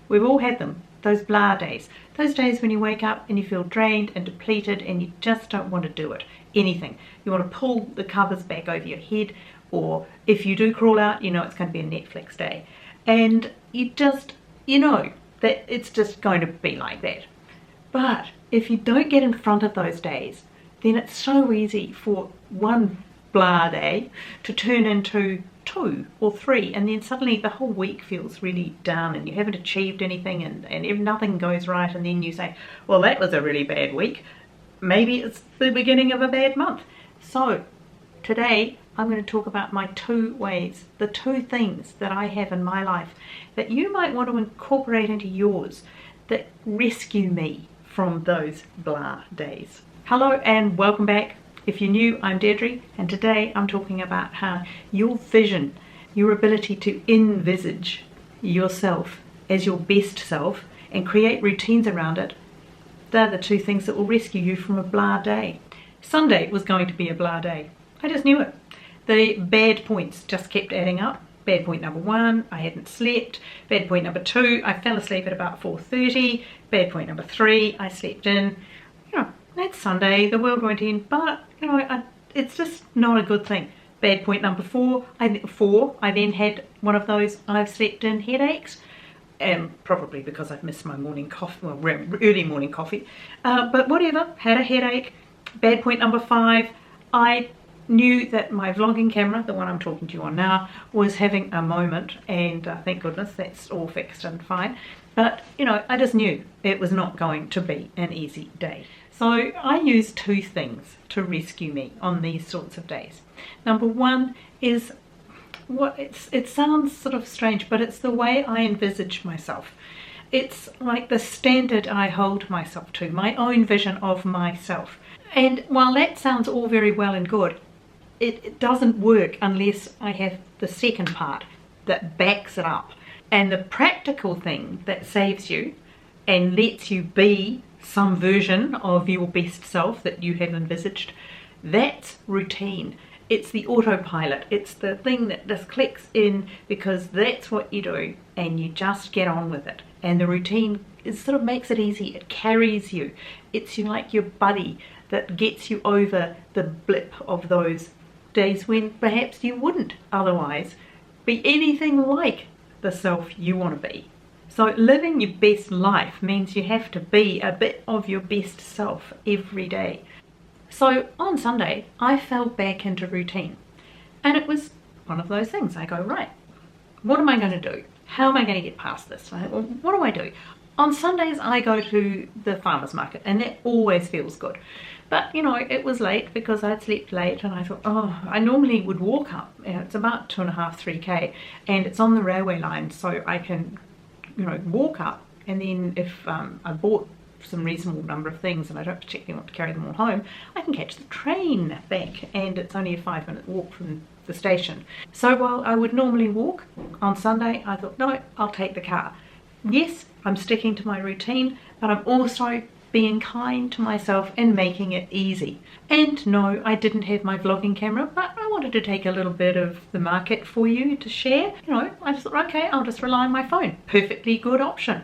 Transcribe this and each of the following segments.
We've all had them, those blah days. Those days when you wake up and you feel drained and depleted and you just don't want to do it, anything. You want to pull the covers back over your head, or if you do crawl out, you know it's going to be a Netflix day. And you know that it's just going to be like that. But if you don't get in front of those days, then it's so easy for one blah day to turn into 2 or 3, and then suddenly the whole week feels really down and you haven't achieved anything, and if nothing goes right, and then you say, well, that was a really bad week. Maybe it's the beginning of a bad month. So today I'm going to talk about my 2 ways, the 2 things that I have in my life that you might want to incorporate into yours that rescue me from those blah days. Hello and welcome back. If you're new, I'm Deirdre, and today I'm talking about how your vision, your ability to envisage yourself as your best self and create routines around it, they're the 2 things that will rescue you from a blah day. Sunday was going to be a blah day. I just knew it. The bad points just kept adding up. Bad point number 1, I hadn't slept. Bad point number 2, I fell asleep at about 4:30. Bad point number 3, I slept in. You know, that's Sunday, the world won't end, but you know, it's just not a good thing. Bad point number 4, I then had one of those I've slept in headaches, probably because I've missed my morning coffee, well, early morning coffee, but whatever, had a headache. Bad point number 5, I knew that my vlogging camera, the one I'm talking to you on now, was having a moment, and thank goodness that's all fixed and fine. But you know, I just knew it was not going to be an easy day. So I use 2 things to rescue me on these sorts of days. Number 1 is it sounds sort of strange, but it's the way I envisage myself. It's like the standard I hold myself to, my own vision of myself. And while that sounds all very well and good, it doesn't work unless I have the second part that backs it up. And the practical thing that saves you and lets you be some version of your best self that you have envisaged, that's routine. It's the autopilot. It's the thing that just clicks in because that's what you do and you just get on with it. And the routine sort of makes it easy. It carries you. It's like your buddy that gets you over the blip of those days when perhaps you wouldn't otherwise be anything like the self you want to be. So living your best life means you have to be a bit of your best self every day. So on Sunday, I fell back into routine. And it was one of those things. I go, right, what am I going to do? How am I going to get past this? Well, what do I do? On Sundays, I go to the farmer's market, and that always feels good. But, you know, it was late because I'd slept late, and I thought, oh, I normally would walk up. It's about 2.5, 3K, and it's on the railway line, so I can, you know, walk up, and then if I bought some reasonable number of things and I don't particularly want to carry them all home, I can catch the train back, and it's only a 5-minute walk from the station. So while I would normally walk, on Sunday I thought, no, I'll take the car. Yes, I'm sticking to my routine, but I'm also being kind to myself and making it easy. And no, I didn't have my vlogging camera, but I wanted to take a little bit of the market for you to share. You know, I just thought, okay, I'll just rely on my phone. Perfectly good option.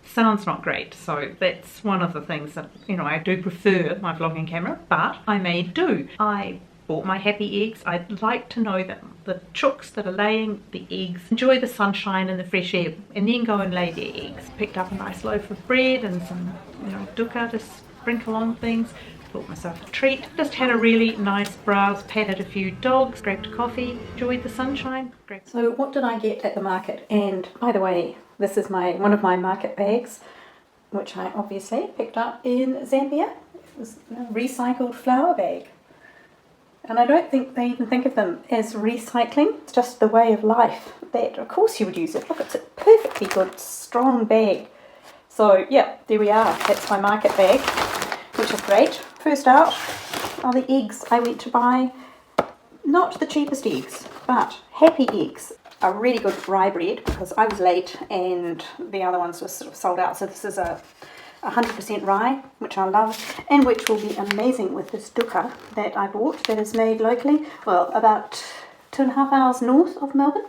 Sounds not great, so that's one of the things that, you know, I do prefer my vlogging camera, but I made do. I bought my happy eggs. I'd like to know that the chooks that are laying the eggs enjoy the sunshine and the fresh air and then go and lay their eggs. Picked up a nice loaf of bread and some, you know, dukkha to sprinkle on things. Bought myself a treat. Just had a really nice browse, patted a few dogs, grabbed a coffee, enjoyed the sunshine. Great. So what did I get at the market? And by the way, this is one of my market bags, which I obviously picked up in Zambia. It was a recycled flower bag. And I don't think they even think of them as recycling. It's just the way of life that, of course, you would use it. Look, it's a perfectly good, strong bag. So, yeah, there we are. That's my market bag, which is great. First out are the eggs I went to buy. Not the cheapest eggs, but happy eggs. A really good rye bread because I was late and the other ones were sort of sold out. So this is a 100% rye, which I love, and which will be amazing with this dukkha that I bought that is made locally, well, about 2.5 hours north of Melbourne,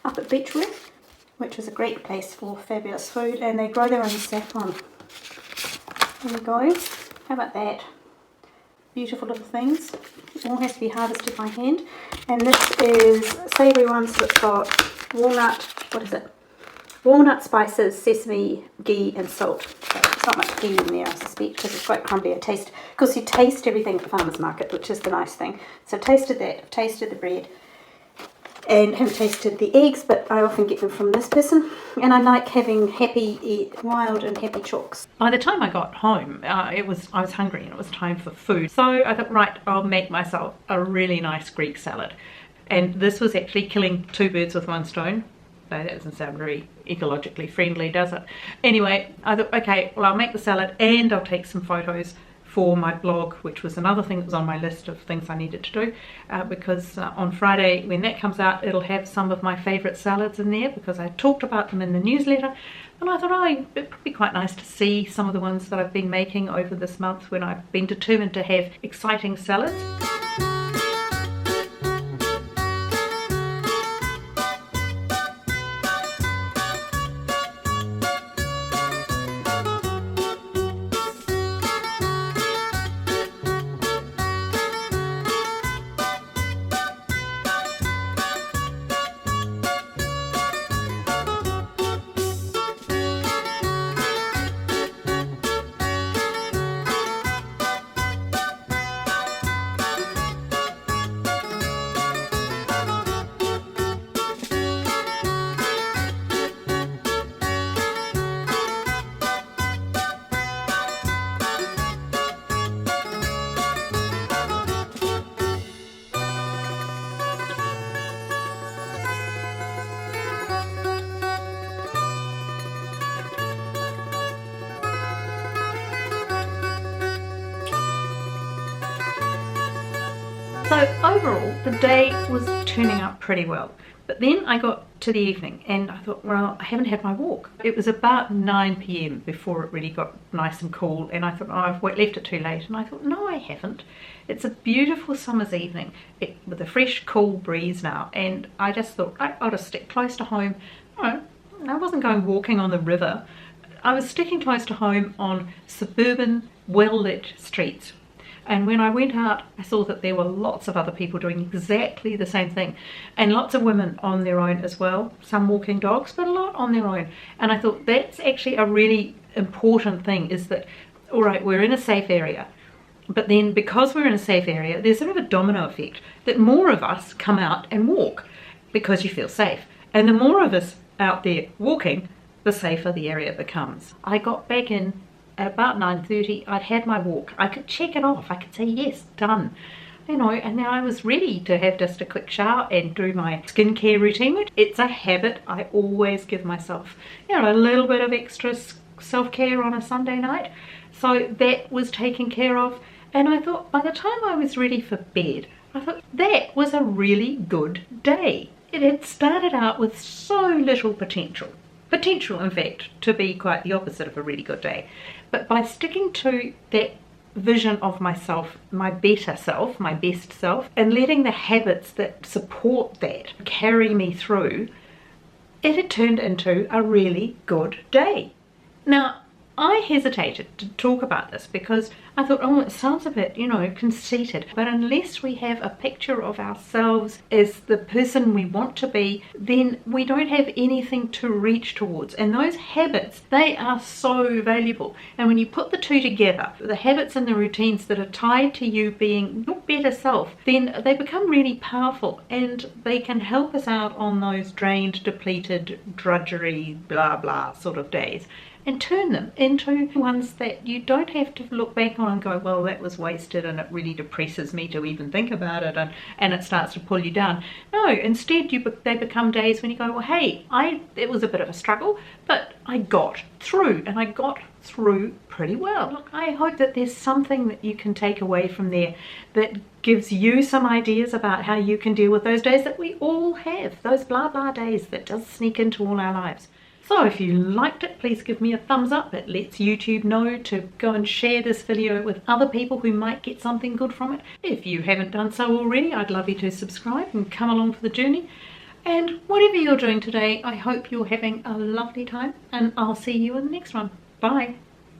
up at Beechworth. which is a great place for fabulous food, and they grow their own saffron. There we go. How about that? Beautiful little things. It all has to be harvested by hand. And this is savoury one, so it's got walnut, what is it? Walnut, spices, sesame, ghee and salt. So there's not much ghee in there, I suspect, because it's quite crumbly. I taste, because you taste everything at the farmer's market, which is the nice thing. So I've tasted that, I've tasted the bread, and haven't tasted the eggs, but I often get them from this person. And I like having happy, wild and happy chooks. By the time I got home, I was hungry and it was time for food. So I thought, right, I'll make myself a really nice Greek salad. And this was actually killing two birds with one stone. No, that doesn't sound very ecologically friendly, does it? Anyway, I thought, okay, well, I'll make the salad and I'll take some photos for my blog, which was another thing that was on my list of things I needed to do, because on Friday, when that comes out, it'll have some of my favourite salads in there, because I talked about them in the newsletter, and I thought, oh, it'd be quite nice to see some of the ones that I've been making over this month when I've been determined to have exciting salads. So overall, the day was turning out pretty well. But then I got to the evening and I thought, well, I haven't had my walk. It was about 9 p.m. before it really got nice and cool, and I thought, oh, I've left it too late. And I thought, no, I haven't. It's a beautiful summer's evening with a fresh, cool breeze now, and I just thought, I'll just stick close to home. No, I wasn't going walking on the river. I was sticking close to home on suburban, well-lit streets. And when I went out, I saw that there were lots of other people doing exactly the same thing. And lots of women on their own as well. Some walking dogs, but a lot on their own. And I thought that's actually a really important thing, is that, all right, we're in a safe area. But then because we're in a safe area, there's sort of a domino effect that more of us come out and walk because you feel safe. And the more of us out there walking, the safer the area becomes. I got back in at about 9:30, I'd had my walk. I could check it off. I could say, yes, done. You know, and now I was ready to have just a quick shower and do my skincare routine, which it's a habit. I always give myself, you know, a little bit of extra self-care on a Sunday night. So that was taken care of. And I thought by the time I was ready for bed, I thought that was a really good day. It had started out with so little potential. Potential, in fact, to be quite the opposite of a really good day. But by sticking to that vision of myself, my better self, my best self, and letting the habits that support that carry me through, it had turned into a really good day. Now, I hesitated to talk about this because I thought, oh, it sounds a bit, you know, conceited. But unless we have a picture of ourselves as the person we want to be, then we don't have anything to reach towards. And those habits, they are so valuable. And when you put the two together, the habits and the routines that are tied to you being your better self, then they become really powerful and they can help us out on those drained, depleted, drudgery, blah, blah sort of days, and turn them into ones that you don't have to look back on and go, well, that was wasted and it really depresses me to even think about it, and it starts to pull you down. No, instead they become days when you go, well, hey, it was a bit of a struggle, but I got through, and I got through pretty well. Look, I hope that there's something that you can take away from there that gives you some ideas about how you can deal with those days that we all have, those blah blah days that just sneak into all our lives. So if you liked it, please give me a thumbs up. It lets YouTube know to go and share this video with other people who might get something good from it. If you haven't done so already, I'd love you to subscribe and come along for the journey. And whatever you're doing today, I hope you're having a lovely time, and I'll see you in the next one. Bye.